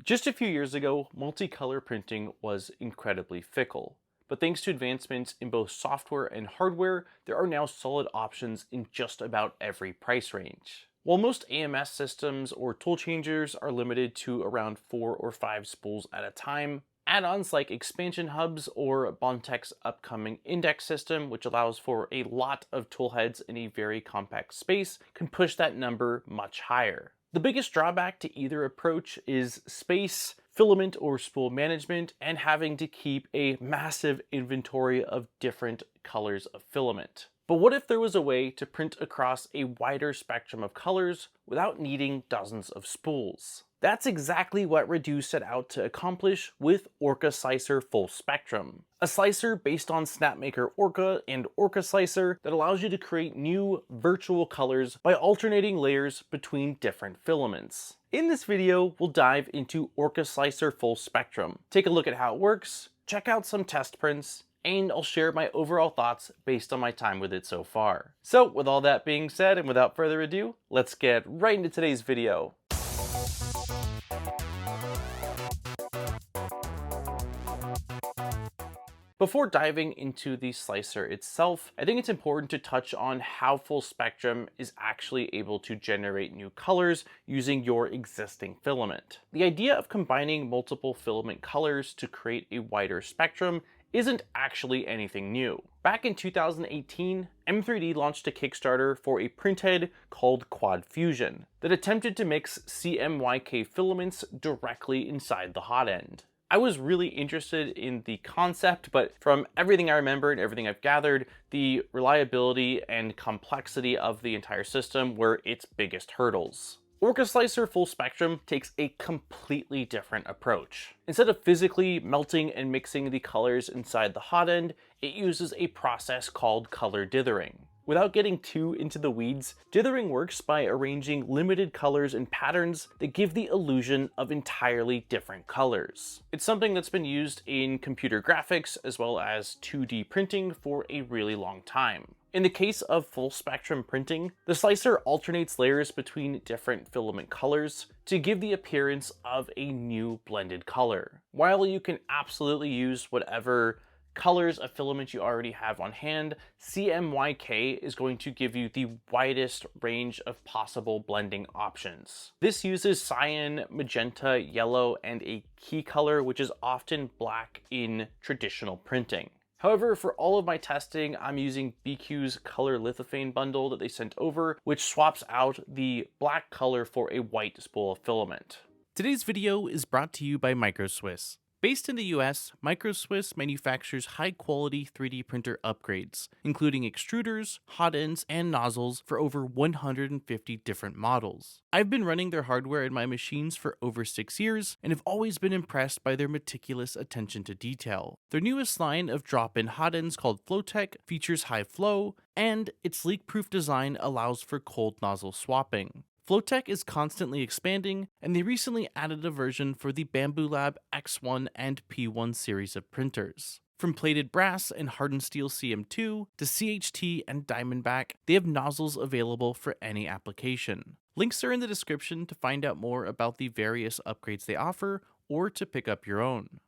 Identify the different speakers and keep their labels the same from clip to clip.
Speaker 1: Just a few years ago, multicolor printing was incredibly fickle. But thanks to advancements in both software and hardware, there are now solid options in just about every price range. While most AMS systems or tool changers are limited to around 4 or 5 spools at a time, add-ons like expansion hubs or Bontech's upcoming index system, which allows for a lot of tool heads in a very compact space, can push that number much higher. The biggest drawback to either approach is space, filament or spool management, and having to keep a massive inventory of different colors of filament. But what if there was a way to print across a wider spectrum of colors without needing dozens of spools? That's exactly what Redu set out to accomplish with OrcaSlicer Full Spectrum, a slicer based on Snapmaker Orca and OrcaSlicer that allows you to create new virtual colors by alternating layers between different filaments. In this video, we'll dive into OrcaSlicer Full Spectrum, take a look at how it works, check out some test prints, and I'll share my overall thoughts based on my time with it so far. So with all that being said, and without further ado, let's get right into today's video. Before diving into the slicer itself, I think it's important to touch on how Full Spectrum is actually able to generate new colors using your existing filament. The idea of combining multiple filament colors to create a wider spectrum isn't actually anything new. Back in 2018, M3D launched a Kickstarter for a printhead called Quad Fusion that attempted to mix CMYK filaments directly inside the hot end. I was really interested in the concept, but from everything I remember and everything I've gathered, the reliability and complexity of the entire system were its biggest hurdles. OrcaSlicer Full Spectrum takes a completely different approach. Instead of physically melting and mixing the colors inside the hot end, it uses a process called color dithering. Without getting too into the weeds, dithering works by arranging limited colors and patterns that give the illusion of entirely different colors. It's something that's been used in computer graphics as well as 2D printing for a really long time. In the case of full spectrum printing, the slicer alternates layers between different filament colors to give the appearance of a new blended color. While you can absolutely use whatever colors of filament you already have on hand, CMYK is going to give you the widest range of possible blending options. This uses cyan, magenta, yellow, and a key color, which is often black in traditional printing. However, for all of my testing, I'm using BIQU's color lithophane bundle that they sent over, which swaps out the black color for a white spool of filament. Today's video is brought to you by MicroSwiss. Based in the US, MicroSwiss manufactures high-quality 3D printer upgrades, including extruders, hot ends, and nozzles for over 150 different models. I've been running their hardware in my machines for over 6 years, and have always been impressed by their meticulous attention to detail. Their newest line of drop-in hot ends called FlowTech features high flow, and its leak-proof design allows for cold nozzle swapping. FlowTech is constantly expanding, and they recently added a version for the Bambu Lab X1 and P1 series of printers. From plated brass and hardened steel CM2 to CHT and Diamondback, they have nozzles available for any application. Links are in the description to find out more about the various upgrades they offer or to pick up your own.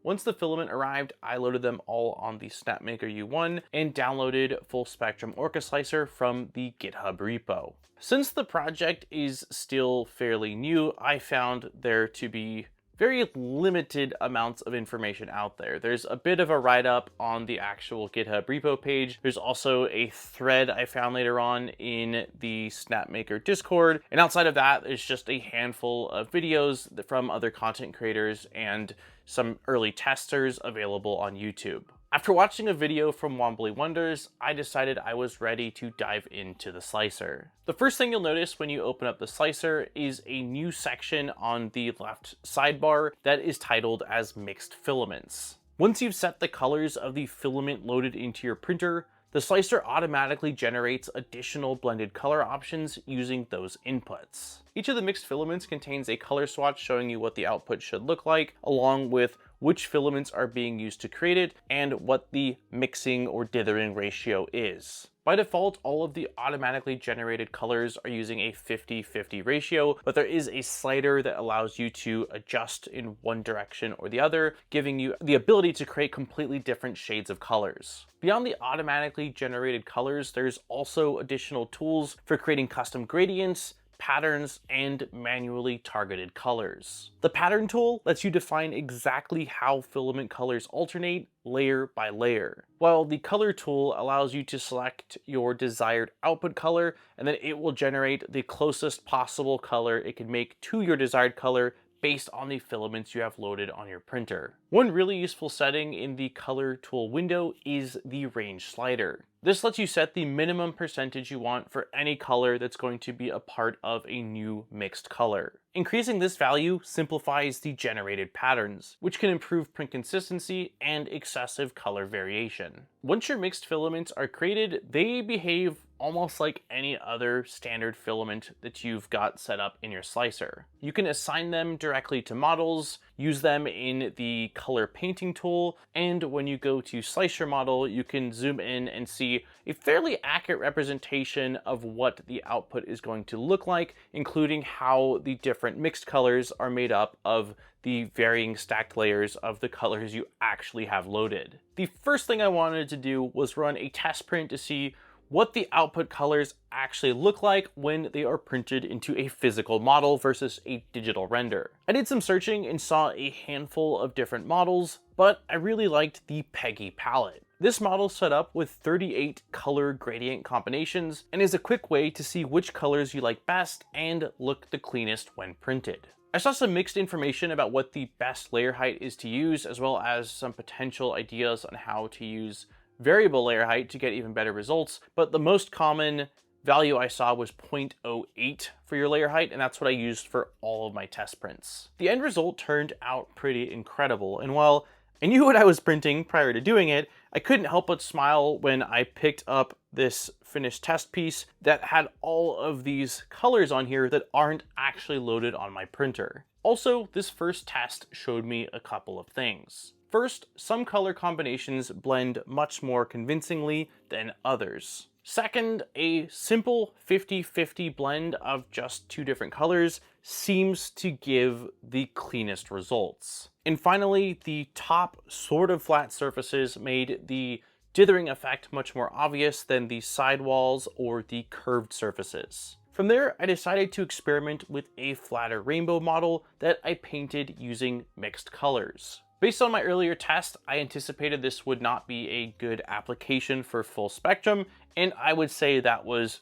Speaker 1: Once the filament arrived, I loaded them all on the Snapmaker U1 and downloaded Full Spectrum OrcaSlicer from the GitHub repo. Since the project is still fairly new, I found there to be very limited amounts of information out there. There's a bit of a write-up on the actual GitHub repo page. There's also a thread I found later on in the Snapmaker Discord. And outside of that, there's just a handful of videos from other content creators and some early testers available on YouTube. After watching a video from WombleyWonders, I decided I was ready to dive into the slicer. The first thing you'll notice when you open up the slicer is a new section on the left sidebar that is titled as Mixed Filaments. Once you've set the colors of the filament loaded into your printer, the slicer automatically generates additional blended color options using those inputs. Each of the mixed filaments contains a color swatch showing you what the output should look like, along with which filaments are being used to create it and what the mixing or dithering ratio is. By default, all of the automatically generated colors are using a 50-50 ratio, but there is a slider that allows you to adjust in one direction or the other, giving you the ability to create completely different shades of colors. Beyond the automatically generated colors, there's also additional tools for creating custom gradients, patterns, and manually targeted colors. The pattern tool lets you define exactly how filament colors alternate layer by layer, while the color tool allows you to select your desired output color, and then it will generate the closest possible color it can make to your desired color based on the filaments you have loaded on your printer. One really useful setting in the color tool window is the range slider. This lets you set the minimum percentage you want for any color that's going to be a part of a new mixed color. Increasing this value simplifies the generated patterns, which can improve print consistency and excessive color variation. Once your mixed filaments are created, they behave almost like any other standard filament that you've got set up in your slicer. You can assign them directly to models, use them in the color painting tool, and when you go to slice your model, you can zoom in and see a fairly accurate representation of what the output is going to look like, including how the different mixed colors are made up of the varying stacked layers of the colors you actually have loaded. The first thing I wanted to do was run a test print to see what the output colors actually look like when they are printed into a physical model versus a digital render. I did some searching and saw a handful of different models, but I really liked the PeggyPalette. This model is set up with 38 color gradient combinations and is a quick way to see which colors you like best and look the cleanest when printed. I saw some mixed information about what the best layer height is to use, as well as some potential ideas on how to use variable layer height to get even better results, but the most common value I saw was 0.08 for your layer height, and that's what I used for all of my test prints. The end result turned out pretty incredible, and while I knew what I was printing prior to doing it, I couldn't help but smile when I picked up this finished test piece that had all of these colors on here that aren't actually loaded on my printer. Also, this first test showed me a couple of things. First, some color combinations blend much more convincingly than others. Second, a simple 50-50 blend of just two different colors seems to give the cleanest results. And finally, the top sort of flat surfaces made the dithering effect much more obvious than the sidewalls or the curved surfaces. From there, I decided to experiment with a flatter rainbow model that I painted using mixed colors. Based on my earlier test, I anticipated this would not be a good application for full spectrum, and I would say that was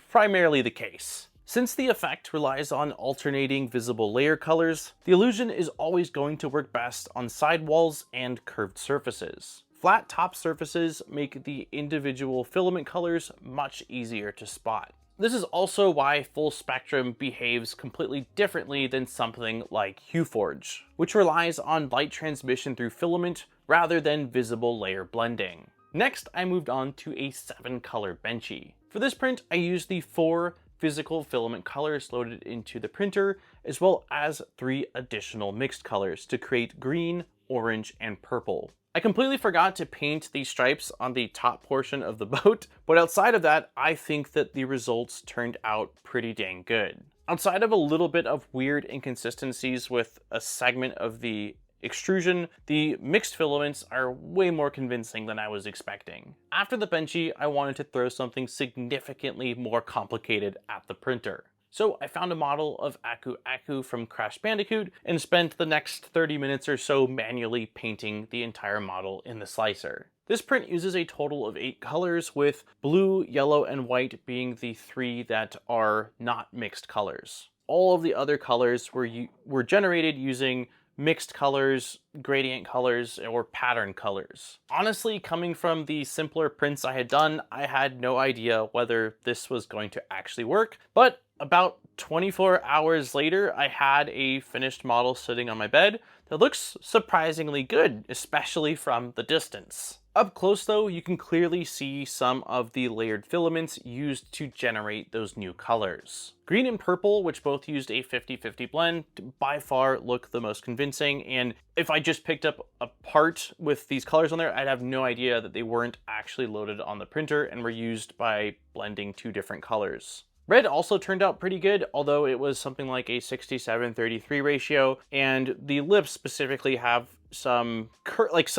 Speaker 1: primarily the case. Since the effect relies on alternating visible layer colors, the illusion is always going to work best on sidewalls and curved surfaces. Flat top surfaces make the individual filament colors much easier to spot. This is also why full spectrum behaves completely differently than something like QForge, which relies on light transmission through filament rather than visible layer blending. Next, I moved on to a 7-color Benchy. For this print, I used the 4 physical filament colors loaded into the printer, as well as 3 additional mixed colors to create green, orange, and purple. I completely forgot to paint the stripes on the top portion of the boat, but outside of that, I think that the results turned out pretty dang good. Outside of a little bit of weird inconsistencies with a segment of the extrusion, the mixed filaments are way more convincing than I was expecting. After the Benchy, I wanted to throw something significantly more complicated at the printer. So I found a model of BIQU from Crash Bandicoot and spent the next 30 minutes or so manually painting the entire model in the slicer. This print uses a total of 8 colors, with blue, yellow, and white being the 3 that are not mixed colors. All of the other colors were generated using mixed colors, gradient colors, or pattern colors. Honestly, coming from the simpler prints I had done, I had no idea whether this was going to actually work, but about 24 hours later, I had a finished model sitting on my bed that looks surprisingly good, especially from the distance. Up close though, you can clearly see some of the layered filaments used to generate those new colors. Green and purple, which both used a 50-50 blend, by far look the most convincing, and if I just picked up a part with these colors on there, I'd have no idea that they weren't actually loaded on the printer and were used by blending two different colors. Red also turned out pretty good, although it was something like a 67-33 ratio, and the lips specifically have some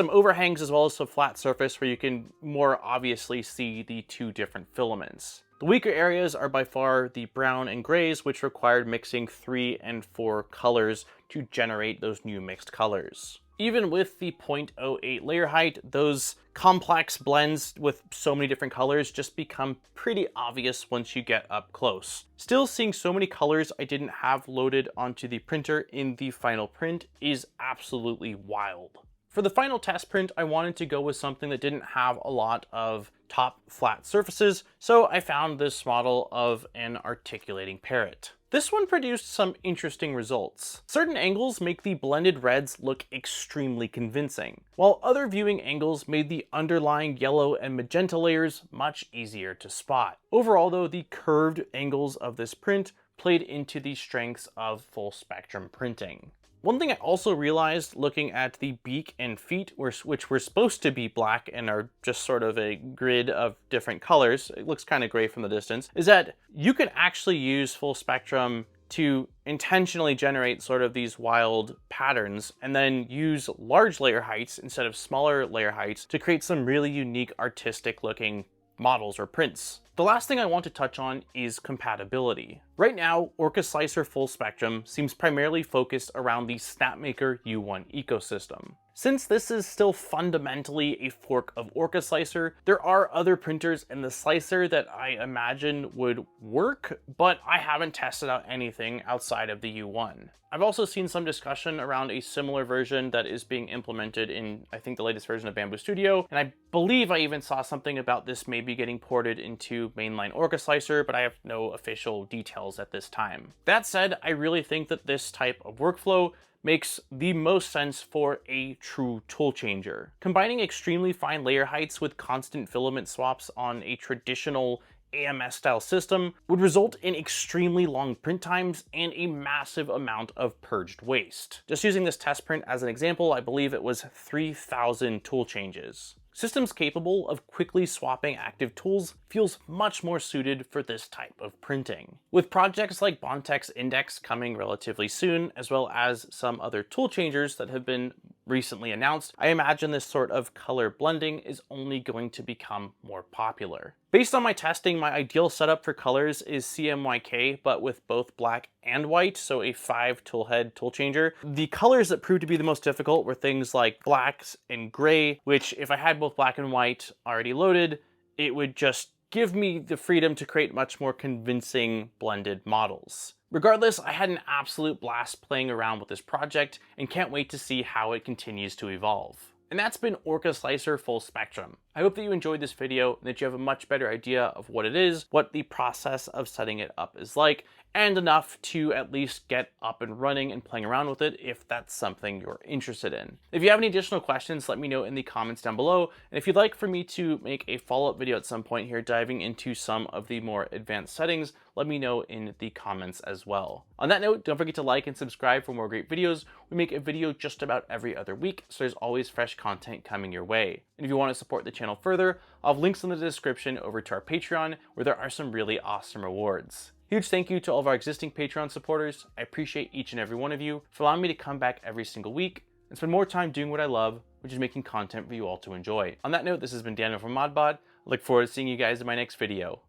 Speaker 1: overhangs as well as some flat surface where you can more obviously see the two different filaments. The weaker areas are by far the brown and grays, which required mixing 3 and 4 colors to generate those new mixed colors. Even with the 0.08 layer height, those complex blends with so many different colors just become pretty obvious once you get up close. Still, seeing so many colors I didn't have loaded onto the printer in the final print is absolutely wild. For the final test print, I wanted to go with something that didn't have a lot of top flat surfaces, so I found this model of an articulating parrot. This one produced some interesting results. Certain angles make the blended reds look extremely convincing, while other viewing angles made the underlying yellow and magenta layers much easier to spot. Overall though, the curved angles of this print played into the strengths of full spectrum printing. One thing I also realized looking at the beak and feet, which were supposed to be black and are just sort of a grid of different colors, it looks kind of gray from the distance, is that you can actually use full spectrum to intentionally generate sort of these wild patterns and then use large layer heights instead of smaller layer heights to create some really unique artistic looking models or prints. The last thing I want to touch on is compatibility. Right now, OrcaSlicer Full Spectrum seems primarily focused around the Snapmaker U1 ecosystem. Since this is still fundamentally a fork of OrcaSlicer, there are other printers in the slicer that I imagine would work, but I haven't tested out anything outside of the U1. I've also seen some discussion around a similar version that is being implemented in, I think, the latest version of Bamboo Studio, and I believe I even saw something about this maybe getting ported into mainline OrcaSlicer, but I have no official details at this time. That said, I really think that this type of workflow makes the most sense for a true tool changer. Combining extremely fine layer heights with constant filament swaps on a traditional AMS style system would result in extremely long print times and a massive amount of purged waste. Just using this test print as an example, I believe it was 3,000 tool changes. Systems capable of quickly swapping active tools feels much more suited for this type of printing. With projects like Bontex Index coming relatively soon, as well as some other tool changers that have been recently announced, I imagine this sort of color blending is only going to become more popular. Based on my testing, my ideal setup for colors is CMYK, but with both black and white, so a 5 tool head tool changer. The colors that proved to be the most difficult were things like blacks and gray, which if I had both black and white already loaded, it would just give me the freedom to create much more convincing blended models. Regardless, I had an absolute blast playing around with this project and can't wait to see how it continues to evolve. And that's been OrcaSlicer Full Spectrum. I hope that you enjoyed this video and that you have a much better idea of what it is, what the process of setting it up is like, and enough to at least get up and running and playing around with it if that's something you're interested in. If you have any additional questions, let me know in the comments down below. And if you'd like for me to make a follow-up video at some point here diving into some of the more advanced settings, let me know in the comments as well. On that note, don't forget to like and subscribe for more great videos. We make a video just about every other week, so there's always fresh content coming your way. And if you want to support the channel further, I'll have links in the description over to our Patreon, where there are some really awesome rewards. Huge thank you to all of our existing Patreon supporters. I appreciate each and every one of you for allowing me to come back every single week and spend more time doing what I love, which is making content for you all to enjoy. On that note, this has been Daniel from ModBot. I look forward to seeing you guys in my next video.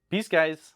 Speaker 1: Peace, guys!